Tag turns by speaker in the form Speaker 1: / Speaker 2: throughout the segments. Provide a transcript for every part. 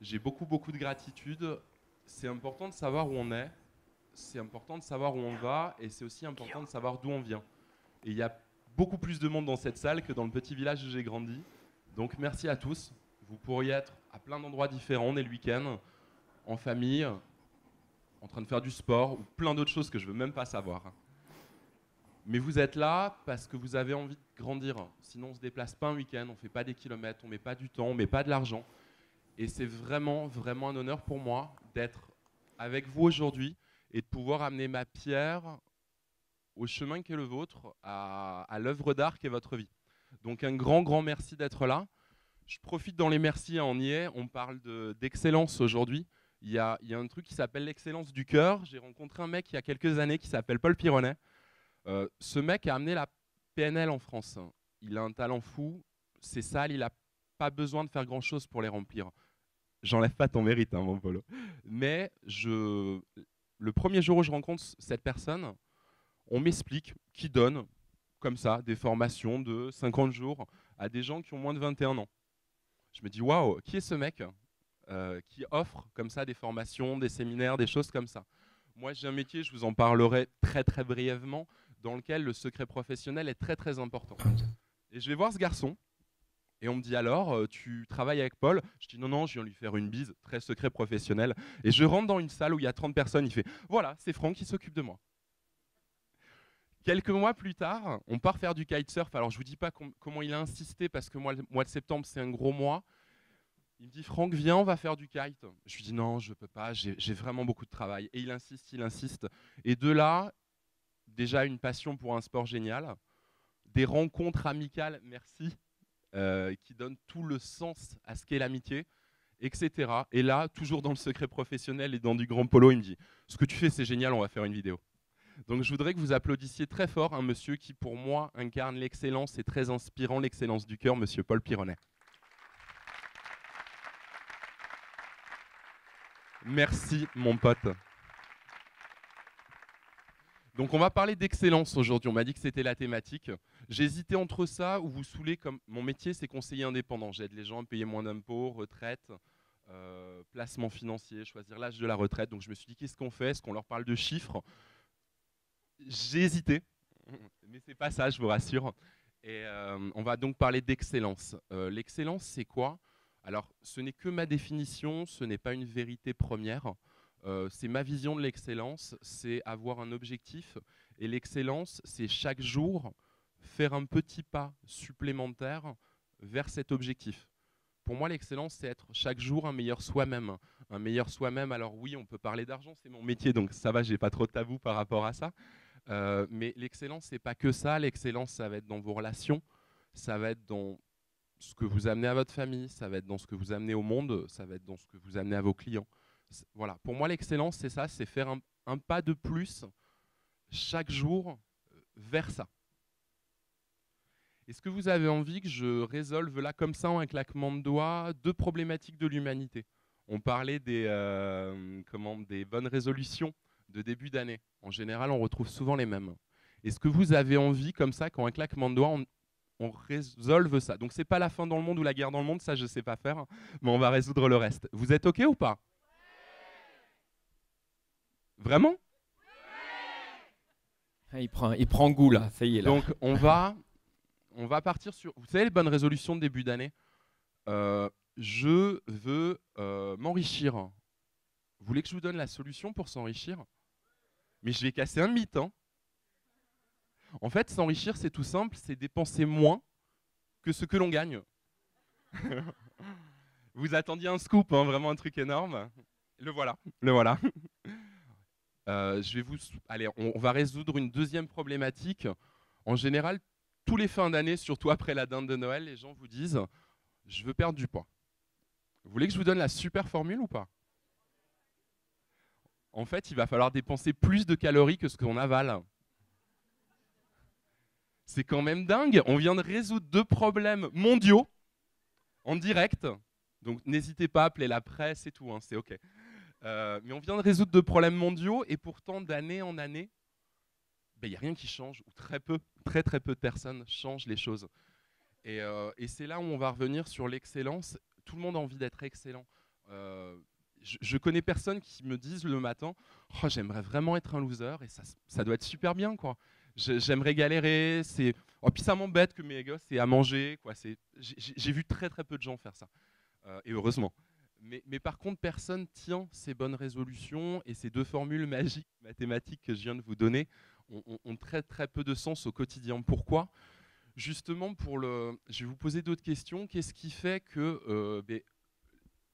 Speaker 1: J'ai beaucoup de gratitude. C'est important de savoir où on est, c'est important de savoir où on va, et c'est aussi important de savoir d'où on vient. Et il y a beaucoup plus de monde dans cette salle que dans le petit village où j'ai grandi. Donc merci à tous. Vous pourriez être à plein d'endroits différents dès le week-end, en famille, en train de faire du sport, ou plein d'autres choses que je ne veux même pas savoir. Mais vous êtes là parce que vous avez envie de grandir. Sinon, on ne se déplace pas un week-end, on ne fait pas des kilomètres, on ne met pas du temps, on ne met pas de l'argent. Et c'est vraiment un honneur pour moi d'être avec vous aujourd'hui et de pouvoir amener ma pierre au chemin qui est le vôtre, à l'œuvre d'art qui est votre vie. Donc un grand merci d'être là. Je profite dans les merci, on y est, on parle d'excellence aujourd'hui. Il y a un truc qui s'appelle l'excellence du cœur. J'ai rencontré un mec il y a quelques années qui s'appelle Paul Pironnet. Ce mec a amené la PNL en France. Il a un talent fou, c'est sale, il n'a pas besoin de faire grand-chose pour les remplir. J'enlève pas ton mérite, hein, mon Polo. Mais le premier jour où je rencontre cette personne, on m'explique qu'il donne, comme ça, des formations de 50 jours à des gens qui ont moins de 21 ans. Je me dis, waouh, qui est ce mec qui offre comme ça des formations, des séminaires, des choses comme ça? Moi, j'ai un métier, je vous en parlerai très brièvement, dans lequel le secret professionnel est très important. Et je vais voir ce garçon, et on me dit alors, tu travailles avec Paul? Je dis non, je viens lui faire une bise, très secret professionnel. Et je rentre dans une salle où il y a 30 personnes, il fait, voilà, c'est Franck qui s'occupe de moi. Quelques mois plus tard, on part faire du kitesurf. Alors je ne vous dis pas comment il a insisté, parce que moi, le mois de septembre, c'est un gros mois. Il me dit, Franck, viens, on va faire du kite. Je lui dis non, je ne peux pas, j'ai vraiment beaucoup de travail. Et il insiste. Et de là, déjà une passion pour un sport génial, des rencontres amicales, merci, qui donnent tout le sens à ce qu'est l'amitié, etc. Et là, toujours dans le secret professionnel et dans du grand polo, il me dit, ce que tu fais, c'est génial, on va faire une vidéo. Donc je voudrais que vous applaudissiez très fort un monsieur qui, pour moi, incarne l'excellence et très inspirant l'excellence du cœur, monsieur Paul Pironnet. Merci, mon pote. Donc on va parler d'excellence aujourd'hui, on m'a dit que c'était la thématique. J'hésitais entre ça ou vous saouler, comme mon métier c'est conseiller indépendant. J'aide les gens à payer moins d'impôts, retraite, placement financier, choisir l'âge de la retraite. Donc je me suis dit qu'est-ce qu'on fait? Est-ce qu'on leur parle de chiffres? J'ai hésité, mais c'est pas ça, je vous rassure. Et on va donc parler d'excellence. L'excellence c'est quoi? Alors ce n'est que ma définition, ce n'est pas une vérité première. C'est ma vision de l'excellence, c'est avoir un objectif. Et l'excellence, c'est chaque jour faire un petit pas supplémentaire vers cet objectif. Pour moi, l'excellence, c'est être chaque jour un meilleur soi-même. Un meilleur soi-même, alors oui, on peut parler d'argent, c'est mon métier, donc ça va, j'ai pas trop de tabou par rapport à ça. Mais l'excellence, c'est pas que ça. L'excellence, ça va être dans vos relations, ça va être dans ce que vous amenez à votre famille, ça va être dans ce que vous amenez au monde, ça va être dans ce que vous amenez à vos clients. Voilà. Pour moi, l'excellence, c'est ça, c'est faire un pas de plus chaque jour vers ça. Est-ce que vous avez envie que je résolve là, comme ça, en un claquement de doigts, deux problématiques de l'humanité? On parlait des bonnes résolutions de début d'année. En général, on retrouve souvent les mêmes. Est-ce que vous avez envie, comme ça, qu'en un claquement de doigts, on résolve ça? Donc, ce n'est pas la fin dans le monde ou la guerre dans le monde, ça, je ne sais pas faire, mais on va résoudre le reste. Vous êtes OK ou pas? Vraiment?
Speaker 2: Il prend goût là, ça y est là.
Speaker 1: Donc on va partir sur, vous savez, les bonnes résolutions de début d'année. Je veux m'enrichir. Vous voulez que je vous donne la solution pour s'enrichir? Mais je vais casser un mythe. Hein. En fait, s'enrichir, c'est tout simple, c'est dépenser moins que ce que l'on gagne. Vous attendiez un scoop, hein, vraiment un truc énorme. Le voilà, le voilà. Allez, on va résoudre une deuxième problématique. En général, tous les fins d'année, surtout après la dinde de Noël, les gens vous disent « je veux perdre du poids ». Vous voulez que je vous donne la super formule ou pas? En fait, il va falloir dépenser plus de calories que ce qu'on avale. C'est quand même dingue. On vient de résoudre deux problèmes mondiaux en direct. Donc n'hésitez pas à appeler la presse et tout, hein, c'est OK. Mais on vient de résoudre deux problèmes mondiaux et pourtant, d'année en année, il n'y a rien qui change, ou très peu de personnes changent les choses. Et c'est là où on va revenir sur l'excellence. Tout le monde a envie d'être excellent. Je connais personne qui me dise le matin oh, j'aimerais vraiment être un loser et ça doit être super bien quoi. J'aimerais galérer, oh, puis ça m'embête que mes gosses aient à manger quoi. J'ai vu très très peu de gens faire ça et heureusement. Mais par contre, personne tient ces bonnes résolutions et ces deux formules magiques mathématiques que je viens de vous donner ont très très peu de sens au quotidien. Pourquoi ? Justement, je vais vous poser d'autres questions. Qu'est-ce qui fait que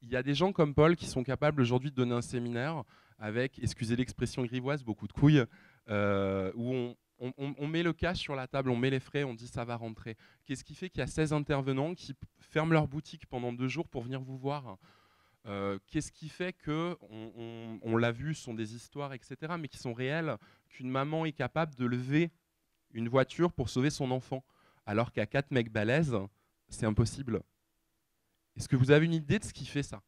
Speaker 1: il y a des gens comme Paul qui sont capables aujourd'hui de donner un séminaire avec, excusez l'expression grivoise, beaucoup de couilles, où on met le cash sur la table, on met les frais, on dit ça va rentrer. Qu'est-ce qui fait qu'il y a 16 intervenants qui ferment leur boutique pendant 2 jours pour venir vous voir ? Qu'est-ce qui fait que, on l'a vu, ce sont des histoires, etc., mais qui sont réelles, qu'une maman est capable de lever une voiture pour sauver son enfant, alors qu'à 4 mecs balèzes, c'est impossible. Est-ce que vous avez une idée de ce qui fait ça ?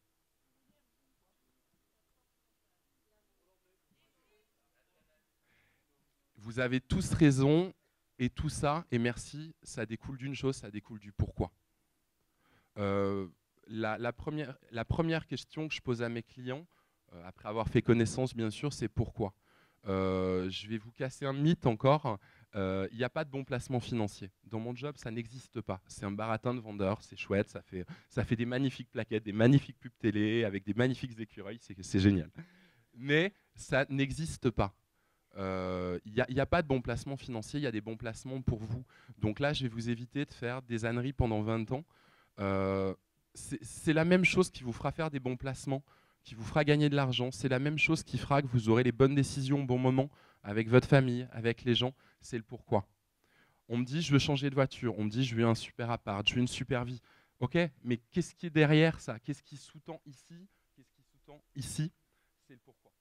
Speaker 1: Vous avez tous raison, et tout ça, et merci, ça découle d'une chose, ça découle du pourquoi. La première question que je pose à mes clients, après avoir fait connaissance bien sûr, c'est pourquoi. Je vais vous casser un mythe encore, il n'y a pas de bon placement financier. Dans mon job, ça n'existe pas. C'est un baratin de vendeurs, c'est chouette, ça fait des magnifiques plaquettes, des magnifiques pubs télé, avec des magnifiques écureuils, c'est génial. Mais ça n'existe pas. Il n'y a pas de bon placement financier, il y a des bons placements pour vous. Donc là, je vais vous éviter de faire des âneries pendant 20 ans. C'est la même chose qui vous fera faire des bons placements, qui vous fera gagner de l'argent. C'est la même chose qui fera que vous aurez les bonnes décisions au bon moment avec votre famille, avec les gens. C'est le pourquoi. On me dit, je veux changer de voiture. On me dit, je veux un super appart, je veux une super vie. Ok, mais qu'est-ce qui est derrière ça? Qu'est-ce qui sous-tend ici? Qu'est-ce qui sous-tend ici? C'est le pourquoi.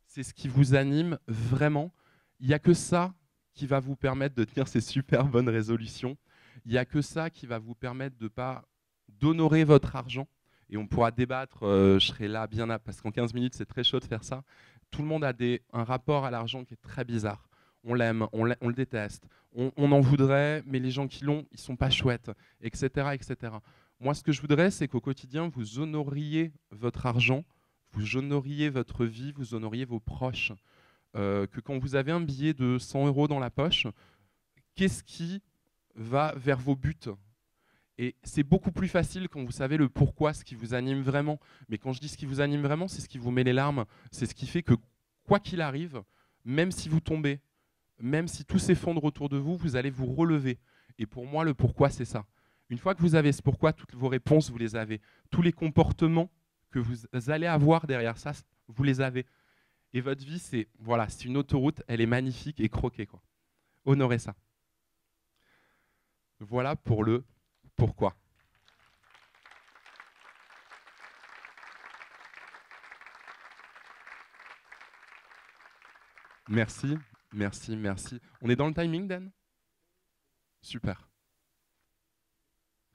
Speaker 1: C'est ce qui vous anime vraiment. Il n'y a que ça qui va vous permettre de tenir ces super bonnes résolutions. Il n'y a que ça qui va vous permettre d'honorer votre argent. Et on pourra débattre, je serai là bien là, parce qu'en 15 minutes, c'est très chaud de faire ça. Tout le monde a un rapport à l'argent qui est très bizarre. On l'aime, on le déteste, on en voudrait, mais les gens qui l'ont, ils ne sont pas chouettes, etc., etc. Moi, ce que je voudrais, c'est qu'au quotidien, vous honoriez votre argent, vous honoriez votre vie, vous honoriez vos proches. Que quand vous avez un billet de 100 € dans la poche, qu'est-ce qui va vers vos buts ? Et c'est beaucoup plus facile quand vous savez le pourquoi, ce qui vous anime vraiment. Mais quand je dis ce qui vous anime vraiment, c'est ce qui vous met les larmes. C'est ce qui fait que, quoi qu'il arrive, même si vous tombez, même si tout s'effondre autour de vous, vous allez vous relever. Et pour moi, le pourquoi, c'est ça. Une fois que vous avez ce pourquoi, toutes vos réponses, vous les avez. Tous les comportements que vous allez avoir derrière ça, vous les avez. Et votre vie, c'est une autoroute, elle est magnifique et croquée, quoi. Honorez ça. Voilà pour le pourquoi. Merci, merci, merci. On est dans le timing, Dan ? Super.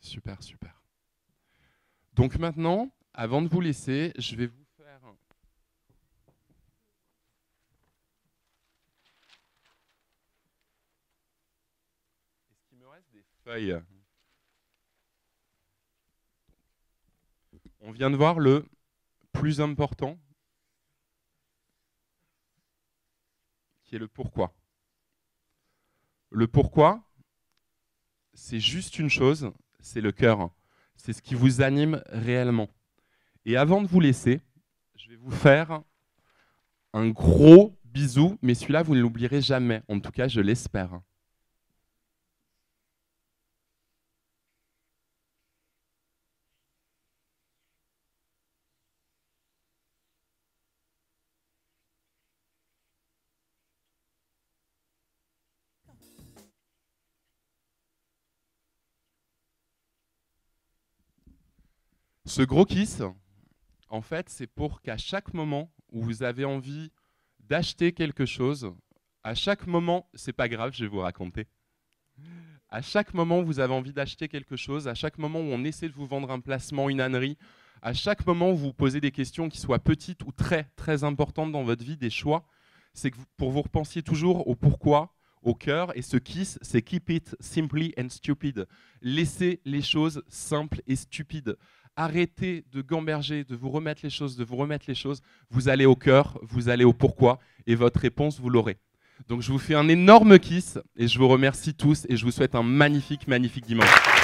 Speaker 1: Super, super. Donc maintenant, avant de vous laisser, je vais vous faire... Est-ce qu'il me reste des feuilles ? On vient de voir le plus important, qui est le pourquoi. Le pourquoi, c'est juste une chose, c'est le cœur. C'est ce qui vous anime réellement. Et avant de vous laisser, je vais vous faire un gros bisou, mais celui-là, vous ne l'oublierez jamais. En tout cas, je l'espère. Ce gros kiss, en fait, c'est pour qu'à chaque moment où vous avez envie d'acheter quelque chose, à chaque moment, c'est pas grave, je vais vous raconter. À chaque moment où vous avez envie d'acheter quelque chose, à chaque moment où on essaie de vous vendre un placement, une ânerie, à chaque moment où vous vous posez des questions qui soient petites ou très, très importantes dans votre vie, des choix, c'est que pour vous repensiez toujours au pourquoi, au cœur, et ce kiss, c'est keep it simply and stupid. Laissez les choses simples et stupides. Arrêtez de gamberger, de vous remettre les choses, Vous allez au cœur, vous allez au pourquoi, et votre réponse, vous l'aurez. Donc je vous fais un énorme kiss, et je vous remercie tous, et je vous souhaite un magnifique, magnifique dimanche.